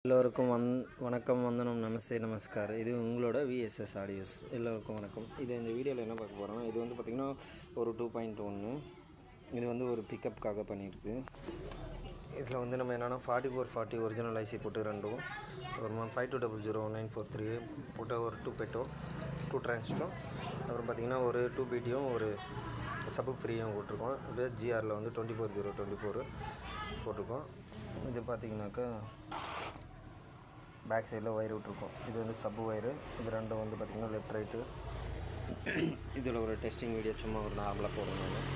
எல்லோருக்கும் வணக்கம், வந்தனம், நமஸ்தே, நமஸ்கார். இது உங்களோட விஎஸ்எஸ் ஆடியோஸ். எல்லோருக்கும் வணக்கம். இந்த வீடியோவில் என்ன பார்க்க போகிறோம்னா, இது வந்து பார்த்திங்கன்னா ஒரு 2.1. இது வந்து ஒரு பிக்கப்புக்காக பண்ணியிருக்கு. இதில் வந்து நம்ம என்னென்னா 4440 ஒரிஜினல் ஐசி போட்டு ரெண்டும், ஒரு 52001943 போட்டு ஒரு 2 பெட்டோ 2 டிரான்சிஸ்டரும், அப்புறம் பார்த்திங்கன்னா ஒரு 2 பிடியும் ஒரு சப்பு ஃப்ரீயும் போட்டிருக்கோம். இது ஜிஆரில் வந்து 24024 போட்டிருக்கோம். இது பார்த்திங்கனாக்கா பேக் சைடில் ஒயர் விட்ருக்கோம். இது வந்து சப்பு ஒயரு. இது ரெண்டும் வந்து பார்த்திங்கன்னா லெஃப்ட் ரைட்டு. இதில் ஒரு டெஸ்டிங் வீடியோ சும்மா ஒரு நார்மலாக போடுறேன் நான்.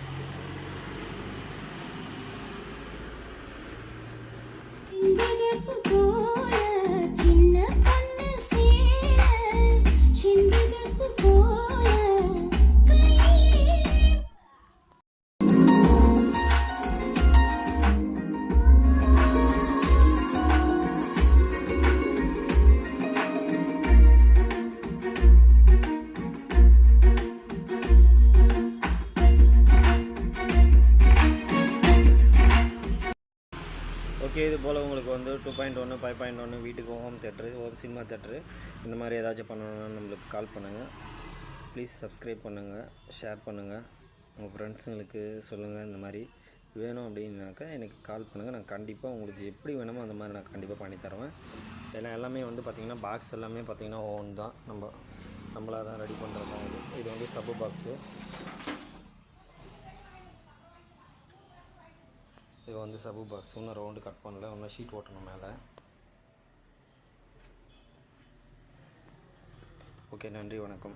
ஓகே, இது போல் உங்களுக்கு வந்து 2.1 5.1 வீட்டுக்கு home theatre, home cinema theatre இந்த மாதிரி ஏதாச்சும் பண்ணணும்னா நம்மளுக்கு கால் பண்ணுங்கள். ப்ளீஸ் சப்ஸ்கிரைப் பண்ணுங்கள், ஷேர் பண்ணுங்கள், உங்கள் ஃப்ரெண்ட்ஸுங்களுக்கு சொல்லுங்கள். இந்த மாதிரி வேணும் அப்படின்னாக்கா எனக்கு கால் பண்ணுங்கள். நான் கண்டிப்பாக உங்களுக்கு எப்படி வேணுமோ அந்த மாதிரி நான் கண்டிப்பாக பண்ணித்தருவேன். ஏன்னா எல்லாமே வந்து பார்த்திங்கன்னா பாக்ஸ் எல்லாமே பார்த்திங்கன்னா ஓன் தான், நம்மளாக தான் ரெடி பண்ணுறது தான். இது வந்து சப்பு பாக்ஸு. இது வந்து சப்பு பாக்ஸ். இன்னும் ரவுண்டு கட் பண்ணல, இன்னும் ஷீட் ஓட்டணும் மேலே. ஓகே, நன்றி, வணக்கம்.